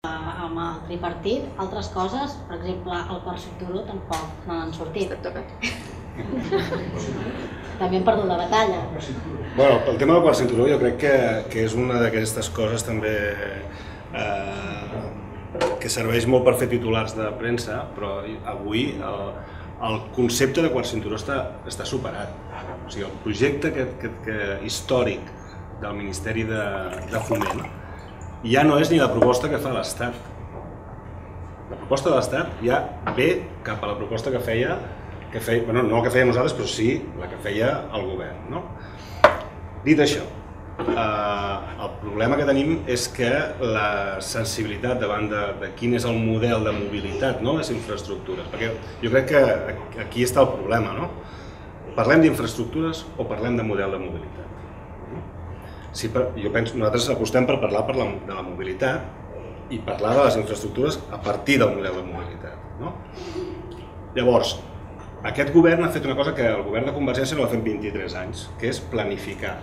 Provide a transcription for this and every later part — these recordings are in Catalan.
amb el tripartit, altres coses, per exemple, el quart cinturó tampoc no n'han sortit. També hem perdut la batalla. Bueno, el tema del quart cinturó jo crec que és una d'aquestes coses també que serveix molt per fer titulars de premsa, però avui el concepte de quart cinturó està superat. O sigui, el projecte històric del Ministeri de Foment ja no és ni la proposta que fa l'Estat. La proposta de l'Estat ja ve cap a la proposta que feia, bueno, no la que fèiem nosaltres, però sí la que feia el govern. Dit això, el problema que tenim és que la sensibilitat davant de quin és el model de mobilitat, les infraestructures, perquè jo crec que aquí està el problema, no? Parlem d'infraestructures o parlem de model de mobilitat? Jo penso, nosaltres apostem per parlar de la mobilitat i parlar de les infraestructures a partir del model de mobilitat. Llavors, aquest govern ha fet una cosa que el govern de Convergència no va fer en 23 anys, que és planificar.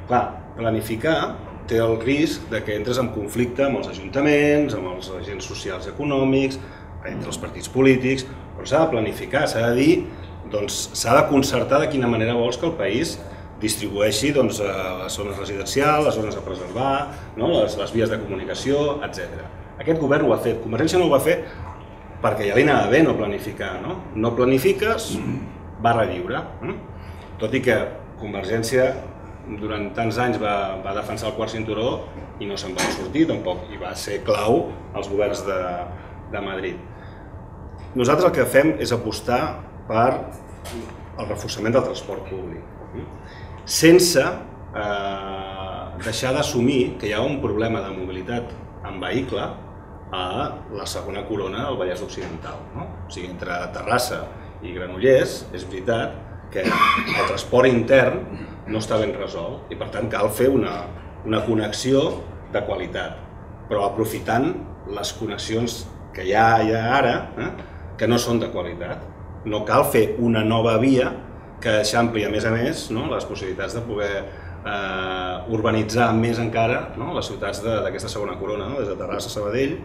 Clar, planificar té el risc que entres en conflicte amb els ajuntaments, amb els agents socials i econòmics, entre els partits polítics, però s'ha de planificar, s'ha de dir, s'ha de concertar de quina manera vols que el país distribueixi les zones residencials, les zones a preservar, les vies de comunicació, etc. Aquest govern ho ha fet, Convergència no ho va fer perquè ja li anava bé no planificar. No planifiques, barra lliure. Tot i que Convergència durant tants anys va defensar el quart cinturó i no se'n va sortir tampoc, i va ser clau als governs de Madrid. Nosaltres el que fem és apostar per el reforçament del transport públic, sense deixar d'assumir que hi ha un problema de mobilitat en vehicle a la segona corona del Vallès Occidental. O sigui, entre Terrassa i Granollers és veritat que el transport intern no està ben resolt i per tant cal fer una connexió de qualitat, però aprofitant les connexions que hi ha ara que no són de qualitat. No cal fer una nova via que eixampli a més les possibilitats de poder urbanitzar més encara les ciutats d'aquesta segona corona, des de Terrassa a Sabadell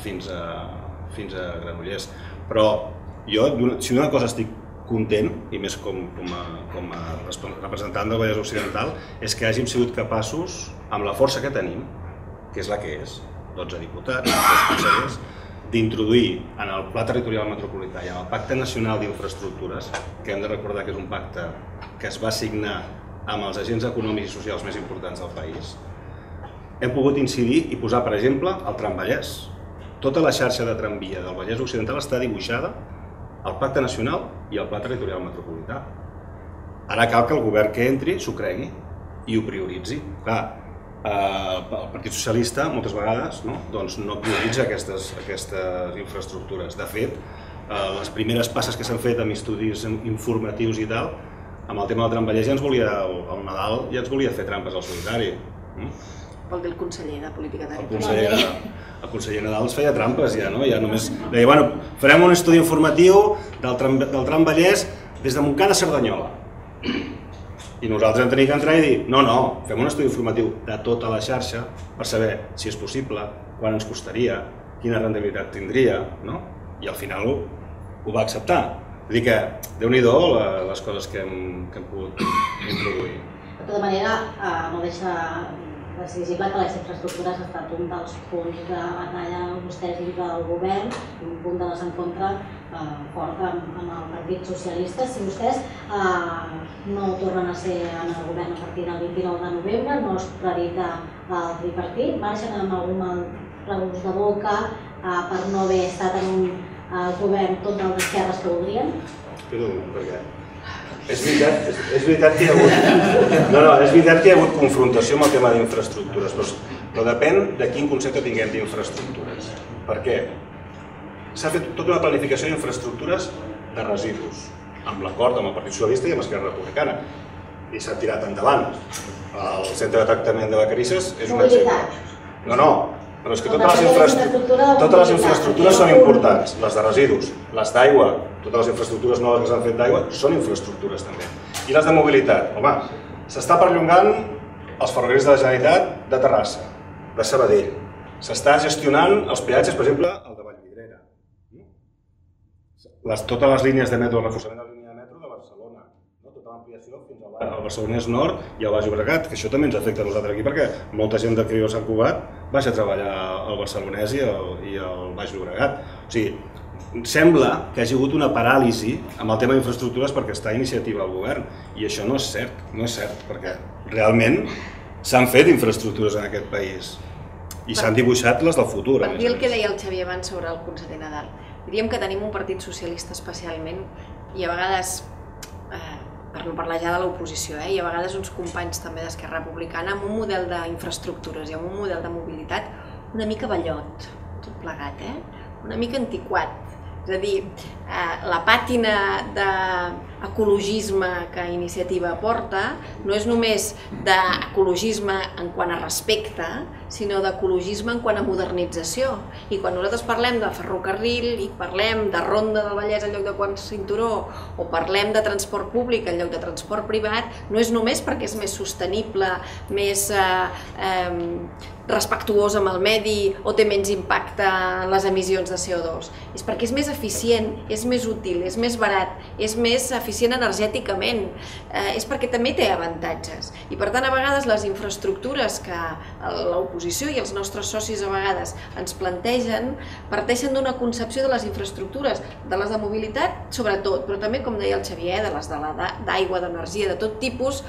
fins a Granollers. Però jo, si d'una cosa estic content, i més com a representant del Vallès Occidental, és que hàgim sigut capaços, amb la força que tenim, que és la que és, 12 diputats, 2 consellers, d'introduir en el Pla Territorial Metropolità i en el Pacte Nacional d'Infraestructures, que hem de recordar que és un pacte que es va signar amb els agents econòmics i socials més importants del país, hem pogut incidir i posar, per exemple, el Tramvallès. Tota la xarxa de tramvia del Vallès Occidental està dibuixada al Pacte Nacional i al Pla Territorial Metropolità. Ara cal que el govern que entri s'ho cregui i ho prioritzi. Clar, el Partit Socialista moltes vegades no prioritza aquestes infraestructures. De fet, les primeres passes que s'han fet amb estudis informatius i tal, amb el tema del Tramvallès al Nadal ja ens volia fer trampes al solitari. Vol dir el conseller de Política Territorial. El conseller Nadal ens feia trampes ja, ja només deia, bueno, farem un estudi informatiu del Tramvallès des de Montcada a Cerdanyola. I nosaltres hem de entrar i dir, no, fem un estudi informatiu de tota la xarxa per saber si és possible, quan ens costaria, quina rendibilitat tindria, i al final ho va acceptar. Vull dir que, Déu-n'hi-do les coses que hem pogut introduir. De tota manera, no deixa de ser visible que les infraestructures ha estat un dels punts de batalla vostès dins del govern, un punt de desencontre fort amb el Partit Socialista. Si vostès no tornen a ser en el govern a partir del 29 de novembre, no es revita el tripartit, marxen amb algun regust de boca per no haver estat en un govern tot d'esquerres que voldrien? Espera un moment, per què? És veritat que hi ha hagut confrontació amb el tema d'infraestructures, però depèn de quin concepte tinguem d'infraestructures. Per què? S'ha fet tota una planificació d'infraestructures de residus, amb l'acord amb el Partit Socialista i amb Esquerra Republicana, i s'ha tirat endavant. El centre de tractament de Vacarisses és un exemple. No, però és que totes les infraestructures són importants, les de residus, les d'aigua, totes les infraestructures noves que s'han fet d'aigua són infraestructures també. I les de mobilitat, home, s'està perllongant els ferrocarrils de la Generalitat de Terrassa, de Sabadell, s'està gestionant els peatges, per exemple, el de Vallvidrera. Totes les línies de metro, el reforçament de la línia de metro de Barcelona, tota l'ampliació fins al Barcelonès Nord i al Baix Llobregat, que això també ens afecta a nosaltres aquí, perquè molta gent de Crió Sant Cugat baixa a treballar al Barcelonès i al Baix Llobregat. O sigui, sembla que hi hagi hagut una paràlisi amb el tema d'infraestructures perquè està a iniciativa del govern, i això no és cert, perquè realment s'han fet infraestructures en aquest país i s'han dibuixat les del futur. Per dir el que deia el Xavier abans sobre el conseller Nadal, diríem que tenim un partit socialista especialment i a vegades, per no parlar ja de l'oposició, i a vegades uns companys també d'Esquerra Republicana amb un model d'infraestructures i amb un model de mobilitat una mica ballot, tot plegat, una mica antiquat. És a dir, la pàtina d'ecologisme que Iniciativa porta no és només d'ecologisme en quant a respecte, sinó d'ecologisme en quant a modernització. I quan nosaltres parlem de ferrocarril i parlem de ronda del Vallès en lloc de quart cinturó o parlem de transport públic en lloc de transport privat, no és només perquè és més sostenible, més respectuós amb el medi o té menys impacte en les emissions de CO2. És perquè és més eficient, és més útil, és més barat, és més eficient energèticament, és perquè també té avantatges. I per tant, a vegades les infraestructures que l'oposició i els nostres socis a vegades ens plantegen parteixen d'una concepció de les infraestructures, de les de mobilitat sobretot, però també, com deia el Xavier, de les d'aigua, d'energia, de tot tipus,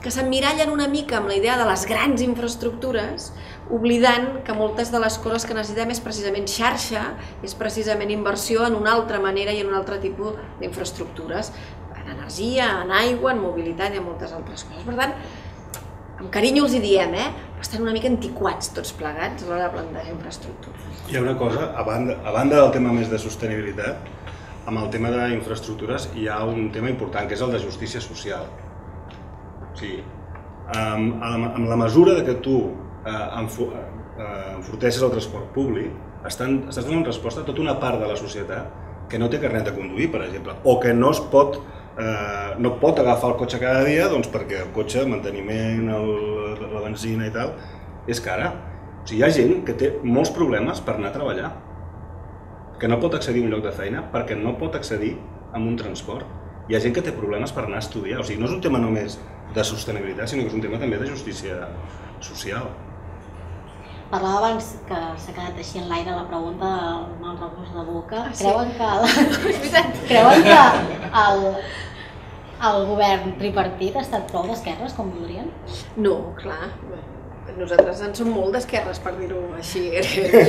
que s'emmirallen una mica amb la idea de les grans infraestructures, oblidant que moltes de les coses que necessitem és precisament xarxa, és precisament inversió en una altra manera i en un altre tipus d'infraestructures, en energia, en aigua, en mobilitat i en moltes altres coses. Per tant, amb carinyo els hi diem, estan una mica antiquats tots plegats a l'hora de plantejar infraestructures. Hi ha una cosa, a banda del tema més de sostenibilitat, amb el tema d'infraestructures hi ha un tema important, que és el de justícia social. O sigui, amb la mesura que tu enforteixes el transport públic, estàs donant resposta a tota una part de la societat que no té carnet de conduir, per exemple, o que no pot agafar el cotxe cada dia perquè el cotxe, el manteniment, la benzina i tal, és cara. O sigui, hi ha gent que té molts problemes per anar a treballar, que no pot accedir a un lloc de feina perquè no pot accedir a un transport. Hi ha gent que té problemes per anar a estudiar. O sigui, no és un tema només de sostenibilitat, sinó que és un tema també de justícia social. Parlava abans que s'ha quedat així en l'aire la pregunta del mal regust de boca. Creuen que el govern tripartit ha estat prou d'esquerres, com voldrien? No, clar. Nosaltres en som molt d'esquerres, per dir-ho així,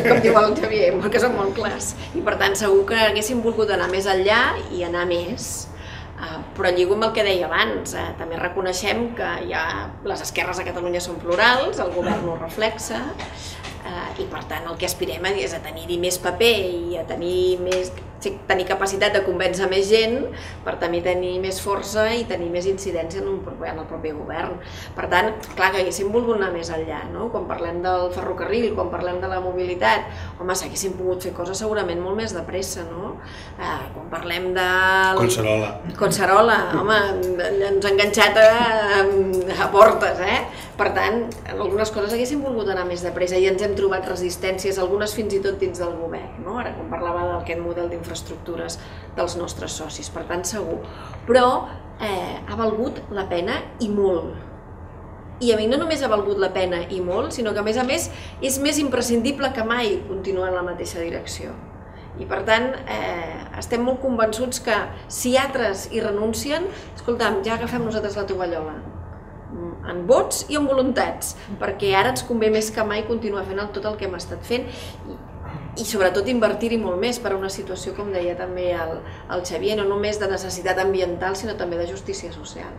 com diu el Xavier, que som molt clars. I per tant segur que haguéssim volgut anar més enllà i anar més. Però lligo amb el que deia abans, també reconeixem que les esquerres a Catalunya són plurals, el govern ho reflexa, i per tant el que aspirem és a tenir-hi més paper i a tenir capacitat de convèncer més gent per també tenir més força i tenir més incidència en el propi govern. Per tant, clar que haguéssim volgut anar més enllà, no? Quan parlem del ferrocarril, quan parlem de la mobilitat, home, s'haguessin pogut fer coses segurament molt més de pressa, no? Quan parlem de... Collserola, home, ens ha enganxat a portes, Per tant, en algunes coses haguéssim volgut anar més de pressa i ens hem trobat resistències, algunes fins i tot dins del govern, no? Ara quan parlava d'aquest model d'infraestructures dels nostres socis, per tant segur. Però ha valgut la pena i molt. I a mi no només ha valgut la pena i molt, sinó que a més és més imprescindible que mai continuar en la mateixa direcció. I per tant, estem molt convençuts que si altres hi renuncien, escolta'm, ja agafem nosaltres la tovallola, en vots i en voluntats, perquè ara ens convé més que mai continuar fent tot el que hem estat fent i sobretot invertir-hi molt més per a una situació, com deia també el Xavier, no només de necessitat ambiental, sinó també de justícia social.